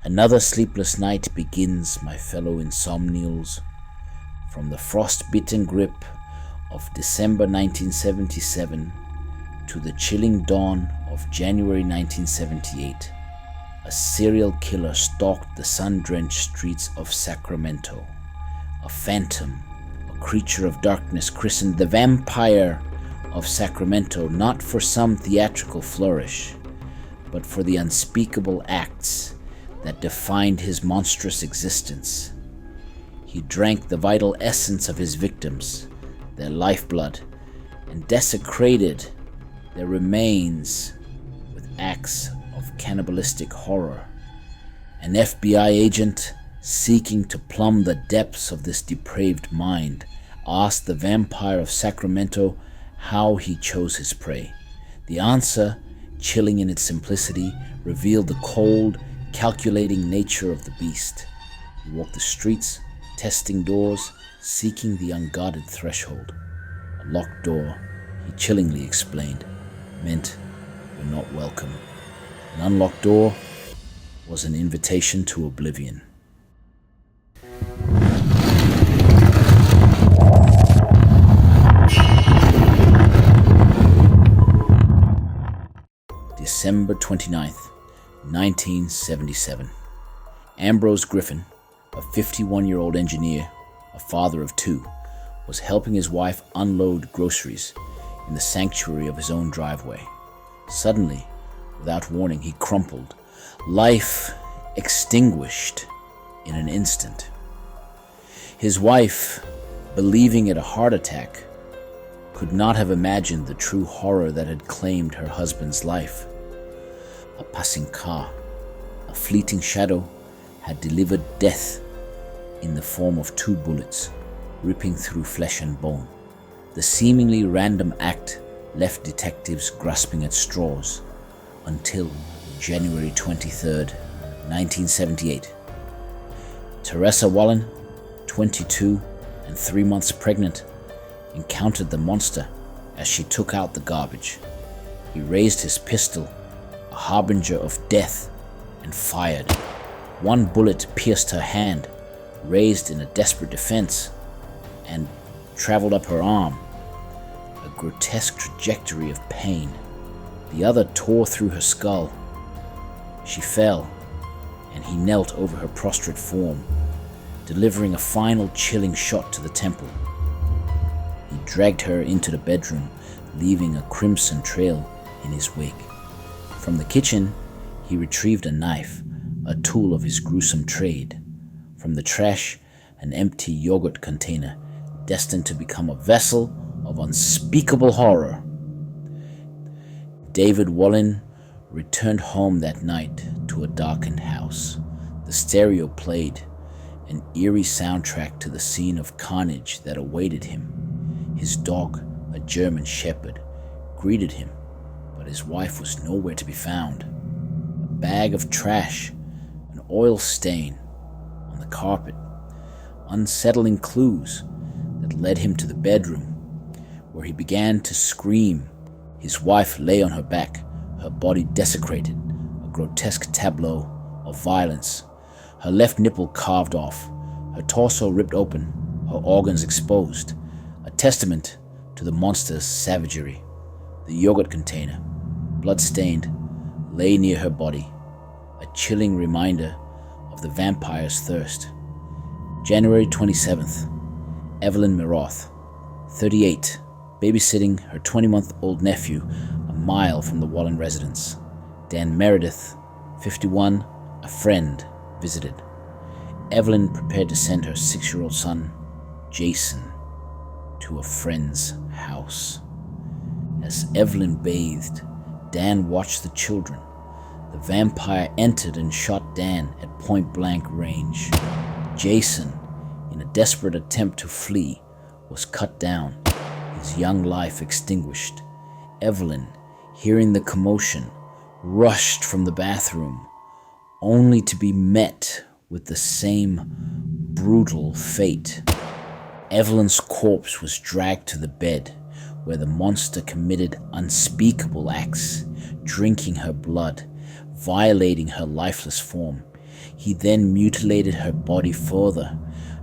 Another sleepless night begins, my fellow insomnials. From the frost-bitten grip of December 1977 to the chilling dawn of January 1978, a serial killer stalked the sun-drenched streets of Sacramento. A phantom, a creature of darkness christened the Vampire of Sacramento, not for some theatrical flourish, but for the unspeakable acts that defined his monstrous existence. He drank the vital essence of his victims, their lifeblood, and desecrated their remains with acts of cannibalistic horror. An FBI agent seeking to plumb the depths of this depraved mind asked the Vampire of Sacramento how he chose his prey. The answer, chilling in its simplicity, revealed the cold, calculating nature of the beast. He walked the streets, testing doors, seeking the unguarded threshold. A locked door, he chillingly explained, meant you're not welcome. An unlocked door was an invitation to oblivion. December 29th, 1977. Ambrose Griffin, a 51-year-old engineer, a father of two, was helping his wife unload groceries in the sanctuary of his own driveway. Suddenly, without warning, he crumpled, life extinguished in an instant. His wife, believing it a heart attack, could not have imagined the true horror that had claimed her husband's life. A passing car, a fleeting shadow, had delivered death in the form of 2 bullets, ripping through flesh and bone. The seemingly random act left detectives grasping at straws until January 23rd, 1978. Teresa Wallen, 22 and 3 months pregnant, encountered the monster as she took out the garbage. He raised his pistol, a harbinger of death, and fired. 1 bullet pierced her hand, raised in a desperate defense, and traveled up her arm, a grotesque trajectory of pain. The other tore through her skull. She fell, and he knelt over her prostrate form, delivering a final chilling shot to the temple. He dragged her into the bedroom, leaving a crimson trail in his wake. From the kitchen, he retrieved a knife, a tool of his gruesome trade. From the trash, an empty yogurt container, destined to become a vessel of unspeakable horror. David Wallen returned home that night to a darkened house. The stereo played, an eerie soundtrack to the scene of carnage that awaited him. His dog, a German shepherd, greeted him, but his wife was nowhere to be found. A bag of trash, an oil stain on the carpet, unsettling clues that led him to the bedroom, where he began to scream. His wife lay on her back, her body desecrated, a grotesque tableau of violence. Her left nipple carved off, her torso ripped open, her organs exposed, a testament to the monster's savagery. The yogurt container, blood-stained, lay near her body, a chilling reminder of the vampire's thirst. January 27th, Evelyn Miroth, 38, babysitting her 20-month-old nephew a mile from the Wallen residence. Dan Meredith, 51, a friend, visited. Evelyn prepared to send her 6-year-old son, Jason, to a friend's house. As Evelyn bathed, Dan watched the children. The vampire entered and shot Dan at point-blank range. Jason, in a desperate attempt to flee, was cut down, his young life extinguished. Evelyn, hearing the commotion, rushed from the bathroom, only to be met with the same brutal fate. Evelyn's corpse was dragged to the bed, where the monster committed unspeakable acts, drinking her blood, violating her lifeless form. He then mutilated her body further,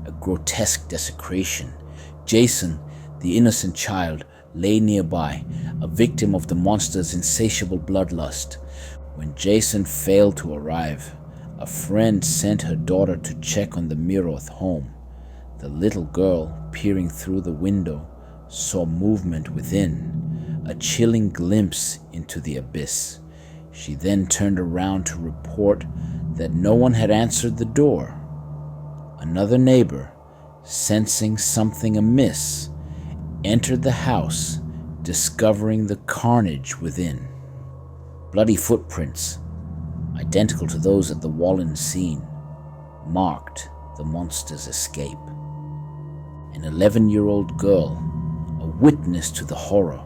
a grotesque desecration. Jason, the innocent child, lay nearby, a victim of the monster's insatiable bloodlust. When Jason failed to arrive, a friend sent her daughter to check on the Miroth home. The little girl, peering through the window, saw movement within, a chilling glimpse into the abyss. She then turned around to report that no one had answered the door. Another neighbor, sensing something amiss, entered the house, discovering the carnage within. Bloody footprints, identical to those at the Wallen scene, marked the monster's escape. An 11-year-old girl, a witness to the horror,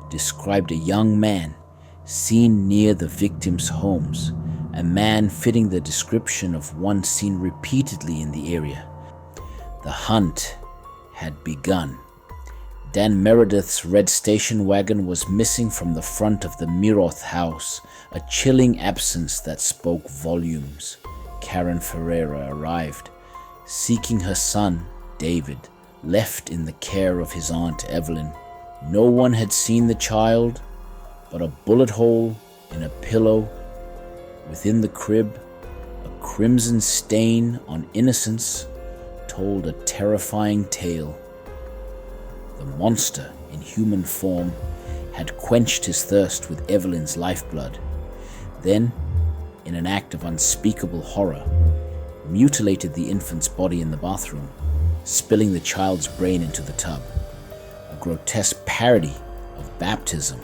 described a young man seen near the victims' homes, a man fitting the description of one seen repeatedly in the area. The hunt had begun. Dan Meredith's red station wagon was missing from the front of the Miroth house, a chilling absence that spoke volumes. Karen Ferreira arrived, seeking her son, David, left in the care of his aunt Evelyn. No one had seen the child, but a bullet hole in a pillow within the crib, a crimson stain on innocence, told a terrifying tale. The monster, in human form, had quenched his thirst with Evelyn's lifeblood. Then, in an act of unspeakable horror, mutilated the infant's body in the bathroom, spilling the child's brain into the tub. A grotesque parody of baptism.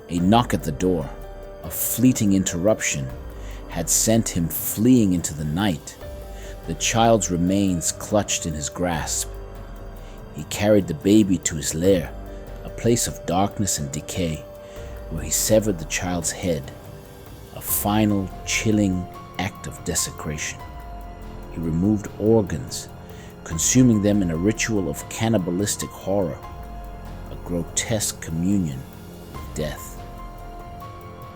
A knock at the door, a fleeting interruption, had sent him fleeing into the night, the child's remains clutched in his grasp. He carried the baby to his lair, a place of darkness and decay, where he severed the child's head, a final, chilling act of desecration. He removed organs, consuming them in a ritual of cannibalistic horror, a grotesque communion with death.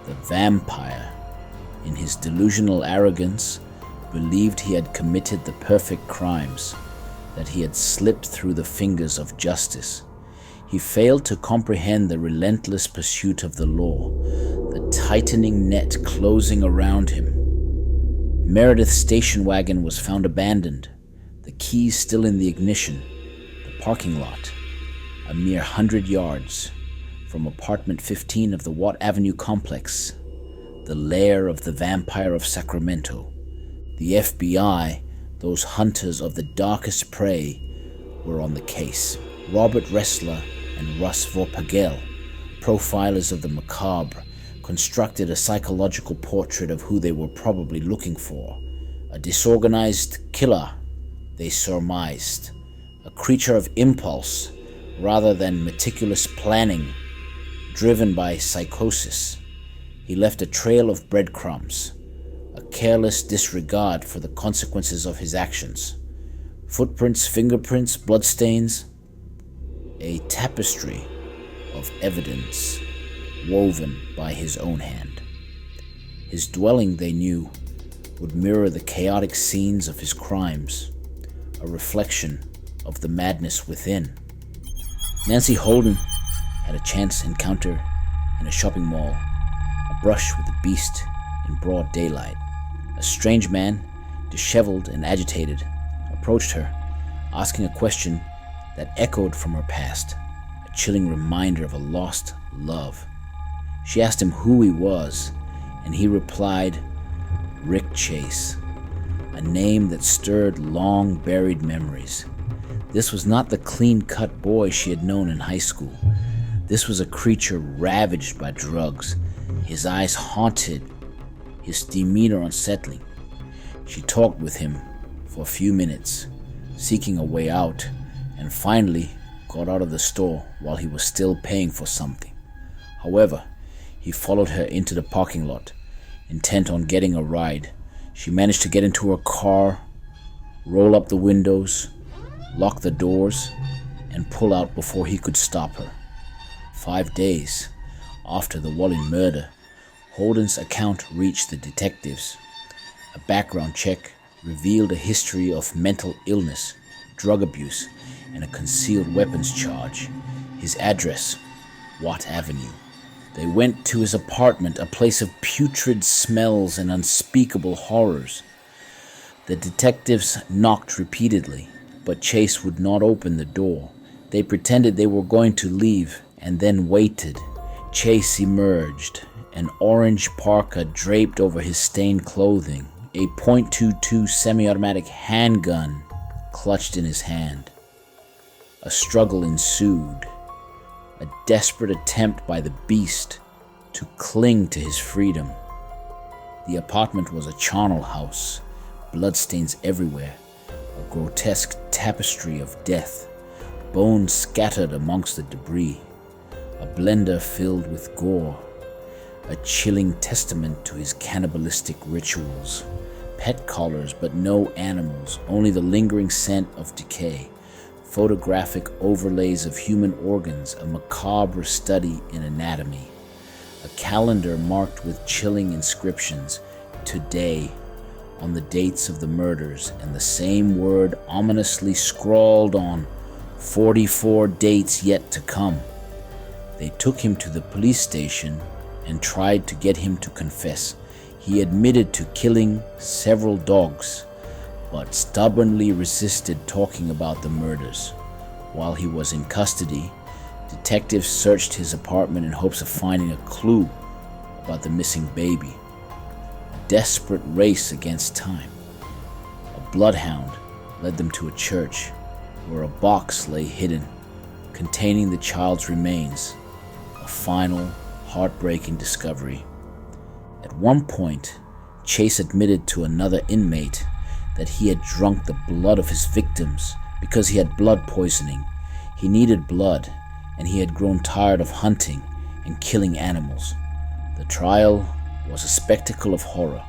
The vampire, in his delusional arrogance, believed he had committed the perfect crimes, that he had slipped through the fingers of justice. He failed to comprehend the relentless pursuit of the law, the tightening net closing around him. Meredith's station wagon was found abandoned, the keys still in the ignition, the parking lot, a mere 100 yards from apartment 15 of the Watt Avenue complex, the lair of the vampire of Sacramento. The FBI, those hunters of the darkest prey, were on the case. Robert Ressler and Russ Vorpagel, profilers of the macabre, constructed a psychological portrait of who they were probably looking for. A disorganized killer, they surmised. A creature of impulse rather than meticulous planning, driven by psychosis. He left a trail of breadcrumbs, a careless disregard for the consequences of his actions. Footprints, fingerprints, bloodstains, a tapestry of evidence woven by his own hand. His dwelling, they knew, would mirror the chaotic scenes of his crimes, a reflection of the madness within. Nancy Holden had a chance encounter in a shopping mall, a brush with the beast in broad daylight. A strange man, disheveled and agitated, approached her, asking a question that echoed from her past, a chilling reminder of a lost love. She asked him who he was, and he replied, Rick Chase, a name that stirred long-buried memories. This was not the clean-cut boy she had known in high school. This was a creature ravaged by drugs, his eyes haunted, his demeanor unsettling. She talked with him for a few minutes, seeking a way out, and finally got out of the store while he was still paying for something. However, he followed her into the parking lot, intent on getting a ride. She managed to get into her car, roll up the windows, lock the doors, and pull out before he could stop her. 5 days after the Wallen murder, Holden's account reached the detectives. A background check revealed a history of mental illness, drug abuse, and a concealed weapons charge. His address, Watt Avenue. They went to his apartment, a place of putrid smells and unspeakable horrors. The detectives knocked repeatedly, but Chase would not open the door. They pretended they were going to leave and then waited. Chase emerged, an orange parka draped over his stained clothing, a .22 semi-automatic handgun clutched in his hand. A struggle ensued, a desperate attempt by the beast to cling to his freedom. The apartment was a charnel house, bloodstains everywhere, a grotesque tapestry of death, bones scattered amongst the debris, a blender filled with gore, a chilling testament to his cannibalistic rituals. Pet collars, but no animals, only the lingering scent of decay. Photographic overlays of human organs, a macabre study in anatomy. A calendar marked with chilling inscriptions, today, on the dates of the murders, and the same word ominously scrawled on, 44 dates yet to come. They took him to the police station and tried to get him to confess. He admitted to killing several dogs, but stubbornly resisted talking about the murders. While he was in custody, detectives searched his apartment in hopes of finding a clue about the missing baby. A desperate race against time. A bloodhound led them to a church where a box lay hidden, containing the child's remains. A final, heartbreaking discovery. At one point, Chase admitted to another inmate that he had drunk the blood of his victims because he had blood poisoning. He needed blood, and he had grown tired of hunting and killing animals. The trial was a spectacle of horror,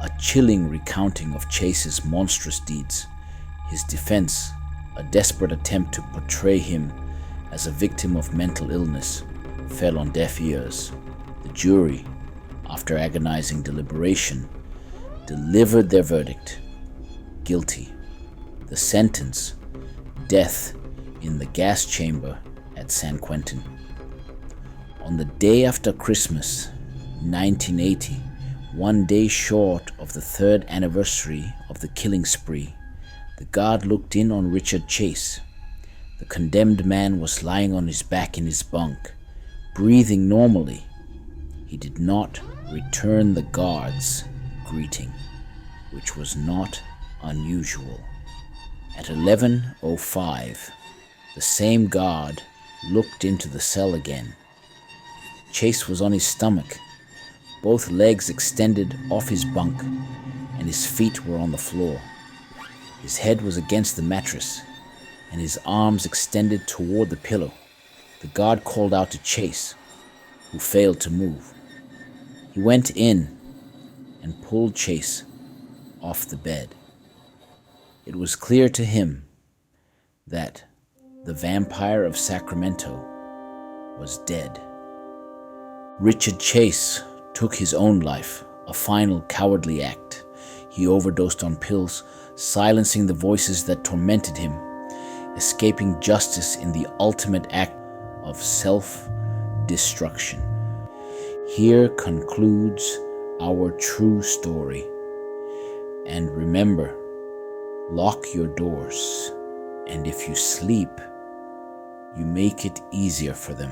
a chilling recounting of Chase's monstrous deeds. His defense, a desperate attempt to portray him as a victim of mental illness, fell on deaf ears. The jury, after agonizing deliberation, delivered their verdict: guilty. The sentence, death in the gas chamber at San Quentin. On the day after Christmas, 1980, one day short of the 3rd anniversary of the killing spree, the guard looked in on Richard Chase. The condemned man was lying on his back in his bunk, breathing normally. He did not return the guard's greeting, which was not unusual. At 11:05, the same guard looked into the cell again. Chase was on his stomach, both legs extended off his bunk, and his feet were on the floor. His head was against the mattress, and his arms extended toward the pillow. The guard called out to Chase, who failed to move. He went in and pulled Chase off the bed. It was clear to him that the vampire of Sacramento was dead. Richard Chase took his own life, a final cowardly act. He overdosed on pills, silencing the voices that tormented him, escaping justice in the ultimate act of self-destruction. Here concludes our true story. And remember, lock your doors, and if you sleep, you make it easier for them.